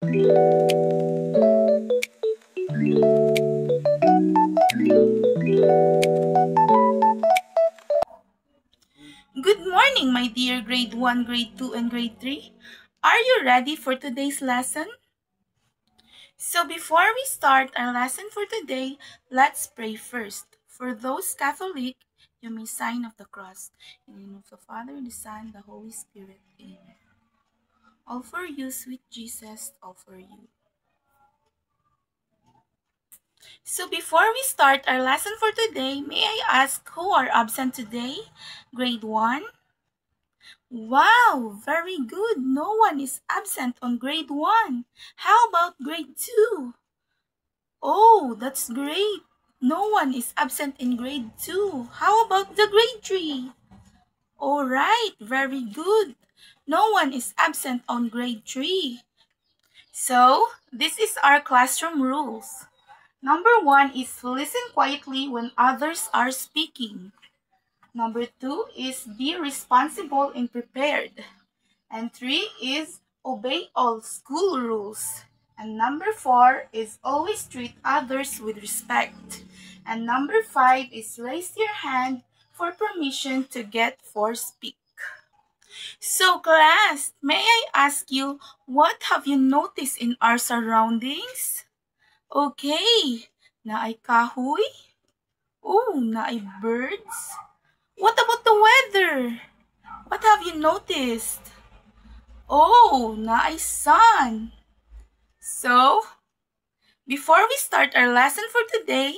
Good morning, my dear grade 1, grade 2, and grade 3. Are you ready for today's lesson? So before we start our lesson for today, let's pray first. For those Catholic, you may sign of the cross. In the name of the Father, the Son, the Holy Spirit. Amen. All for you, sweet Jesus, all for you. So before we start our lesson for today, may I ask who are absent today? Grade 1? Wow, very good. No one is absent on grade 1. How about grade 2? Oh, that's great. No one is absent in grade 2. How about the grade 3? All right, very good. No one is absent on grade 3. So, this is our classroom rules. Number 1 is listen quietly when others are speaking. Number 2 is be responsible and prepared. And 3 is obey all school rules. And number 4 is always treat others with respect. And number 5 is raise your hand for permission to get for speak. So class, may I ask you, what have you noticed in our surroundings? Okay, naay kahoy? Oh, naay birds? What about the weather? What have you noticed? Oh, naay sun. So, before we start our lesson for today,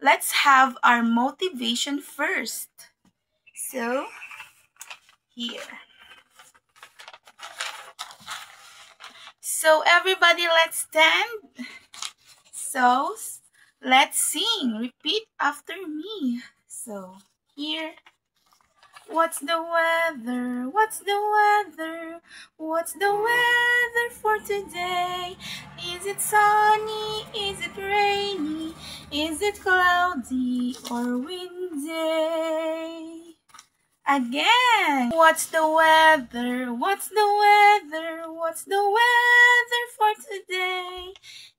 let's have our motivation first. So, here. So, everybody, let's stand. So, let's sing. Repeat after me. So, here. What's the weather? What's the weather? What's the weather for today? Is it sunny? Is it rainy? Is it cloudy or windy? Again. What's the weather? What's the weather? What's the weather for today?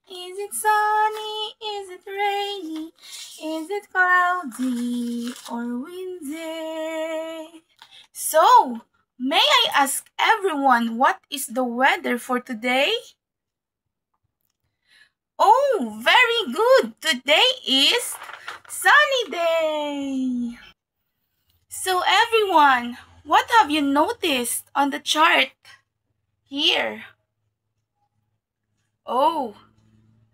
Is it sunny? Is it rainy? Is it cloudy or windy? So, may I ask everyone what is the weather for today? Oh, very good. Today is sunny day. So everyone, what have you noticed on the chart here? Oh,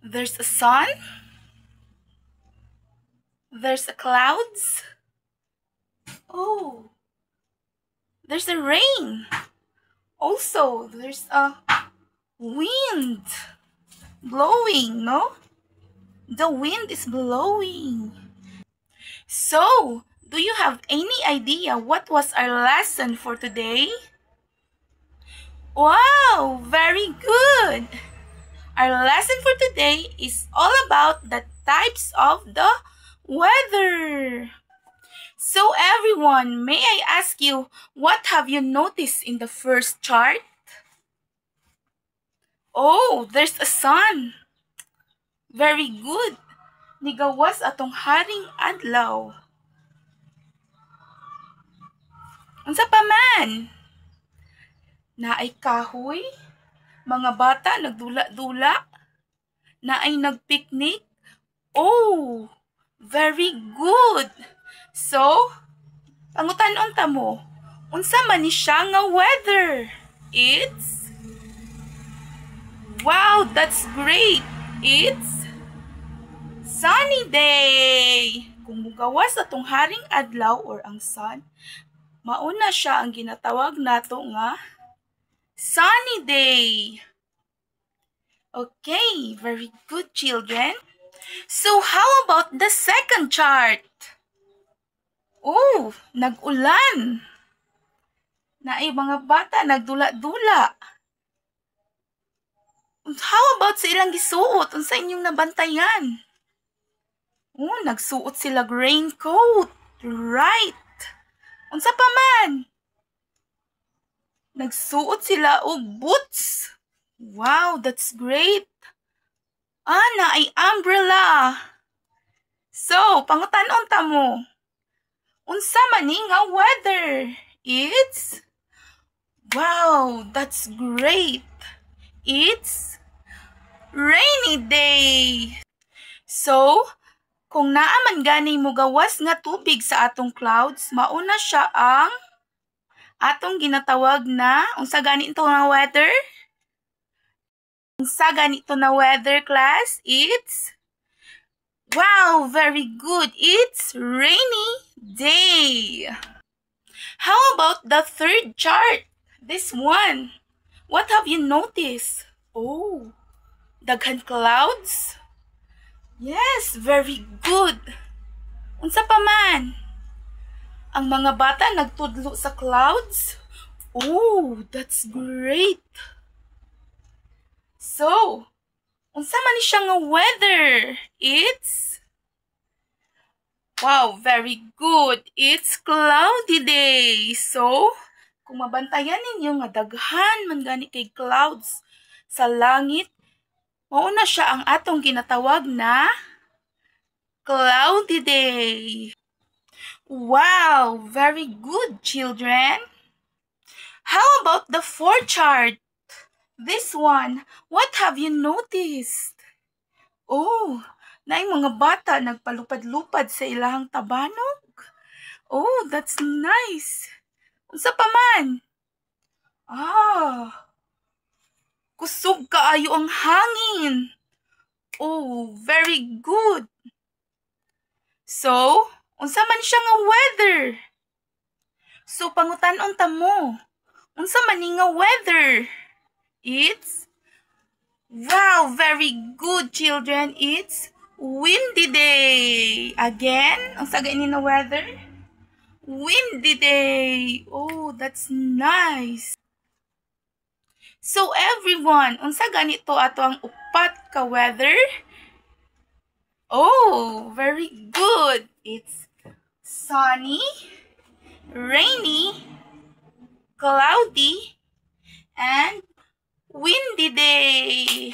there's a sun. There's a clouds. Oh, there's a rain. Also, there's a wind blowing, no? The wind is blowing. So, do you have any idea what was our lesson for today? Wow, very good. Our lesson for today is all about the types of the weather. So everyone, may I ask you, what have you noticed in the first chart? Oh, there's a sun. Very good. Nigawas atong haring adlaw. Unsa pa man? Naay kahoy, mga bata nagdula-dula, naay nagpiknik. Oh, very good. So, pangutanon ta mo, unsa man ni siya nga weather? It's wow, that's great. It's sunny day. Kung mugawas atong haring adlaw or ang sun, mauna siya ang ginatawag nato nga sunny day. Okay, very good children. So how about the second chart? Oh, nag-ulan. Naay mga bata nagdula-dula. How about sa ilang gisuot? Unsa inyong nabantayan? Oh, nagsuot sila raincoat. Right. Unsa pa man? Nagsuot sila og boots. Wow, that's great. Ana ay umbrella. So, pangutanon ta mo. Unsa man ni nga weather? It's wow, that's great. It's rainy day. So, kung naa man gani mo gawas nga tubig sa atong clouds, mauna siya ang atong ginatawag na unsa gani ito nga weather? Unsa gani ito na weather, class? It's wow, very good. It's rainy day. How about the third chart? This one. What have you noticed? Oh, daghan clouds? Yes, very good. Unsa pa man? Ang mga bata nagtudlo sa clouds? Oh, that's great. So, unsa man ni siya nga weather? It's wow, very good. It's cloudy day. So, kung mabantayan ninyo nga daghan man gani kay clouds sa langit, mauna siya ang atong ginatawag na cloudy day. Wow, very good, children. How about the fourth chart? This one, what have you noticed? Oh, naay mga bata nagpalupad-lupad sa ilahang tabanog. Oh, that's nice. Unsa pa man? Kusog kaayo ang hangin. Oh, very good. So, unsa man siya nga weather? So, pangutan-on ta mo. Unsa man ni nga weather? It's wow, very good, children. It's windy day. Again, unsa gani na weather? Windy day. Oh, that's nice. So, everyone, unsa ganito ato ang upat ka weather? Oh, very good. It's sunny, rainy, cloudy, and windy day.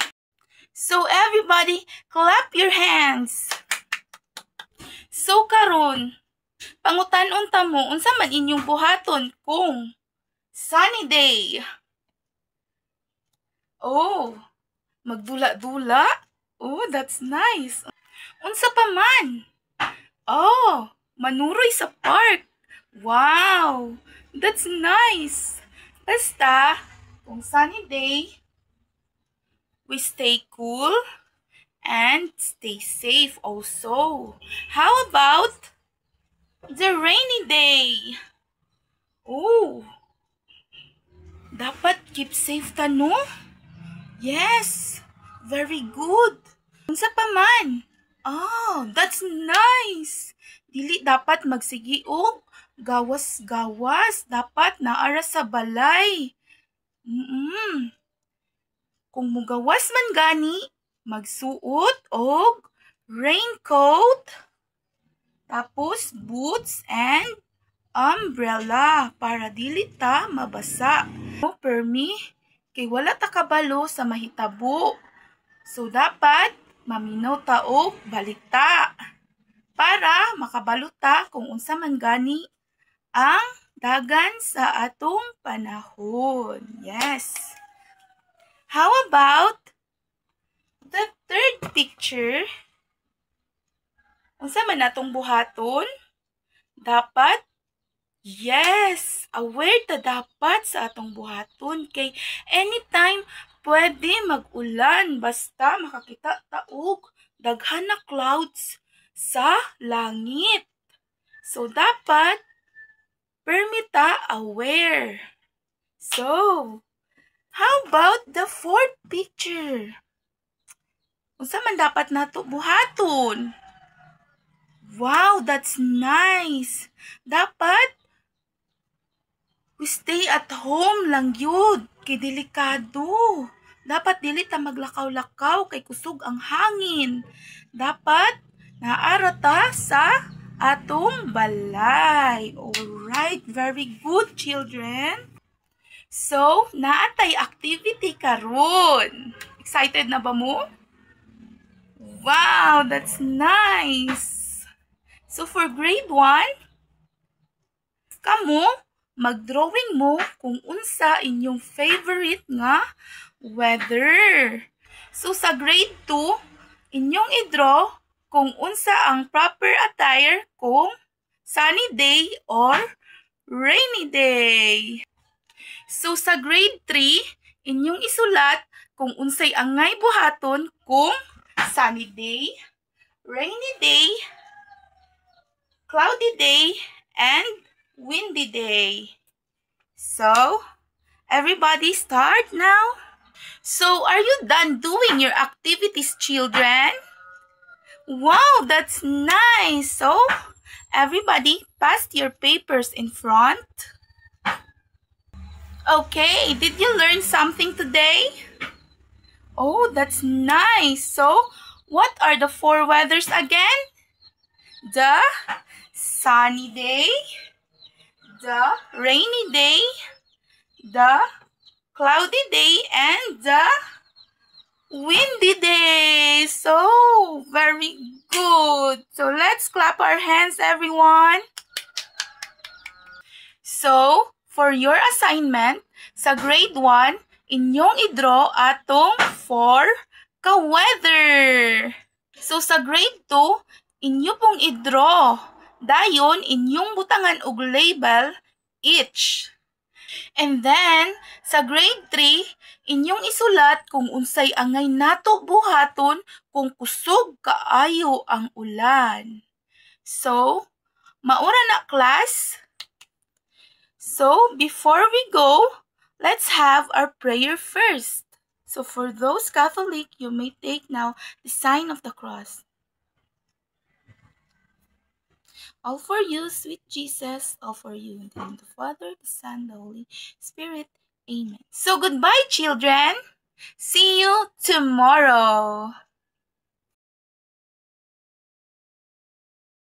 So everybody, clap your hands. So karon, pangutan-on ta mo unsa man inyong buhaton kung sunny day. Oh, magdula-dula. Oh, that's nice. Unsa pa man? Oh, manuroy sa park. Wow, that's nice. Basta, kung sunny day, we stay cool and stay safe also. How about the rainy day? Oh, dapat keep safe ta, no? Yes, very good. Unsa pa man? Oh, that's nice. Dili dapat magsigi og gawas-gawas. Dapat naara sa balay. Kung mugawas man gani, magsuot og raincoat, tapos boots and umbrella para dili ta mabasa. No, permi, kay wala ta kabalo sa mahitabo. So dapat maminaw ta og balikta para makabalo ta kung unsa man gani ang dagan sa atong panahon. Yes. How about the third picture? Unsa man atong buhaton? Dapat, yes, aware ta dapat sa atong buhaton kay anytime pwede mag-ulan basta makakita ta og daghan na clouds sa langit. So dapat permita aware. So, how about the fourth picture? Unsa man dapat nato buhaton? Wow, that's nice. Dapat we stay at home lang yun. Kay delikado. Dapat dili ta maglakaw-lakaw kay kusog ang hangin. Dapat naara ta sa atong balay. Alright, very good, children. So, naatay activity karon. Excited na ba mo? Wow, that's nice. So, for grade 1, kamo, mag-drawing mo kung unsa inyong favorite nga weather. So, sa grade 2, inyong i-draw kung unsa ang proper attire kung sunny day or rainy day. So, sa grade 3, inyong isulat kung unsay angay buhaton kung sunny day, rainy day, cloudy day, and windy day. So, everybody start now. So, are you done doing your activities, children? Wow, that's nice. So, everybody pass your papers in front. Okay, did you learn something today? Oh, that's nice. So, what are the 4 weathers again? The sunny day, the rainy day, the cloudy day, and the windy day. So, very good. So, let's clap our hands, everyone. So, for your assignment, sa grade 1, inyong i-draw atong 4 ka-weather. So, sa grade 2, inyo pong i-draw. Dayon, inyong butangan og label each. And then, sa grade 3, inyong isulat kung unsay angay nato buhaton kung kusog kaayo ang ulan. So, maura na class. So, before we go, let's have our prayer first. So, for those Catholic, you may take now the sign of the cross. All for you, sweet Jesus, all for you. In the name of the Father, the Son, the Holy Spirit. Amen. So, goodbye, children. See you tomorrow.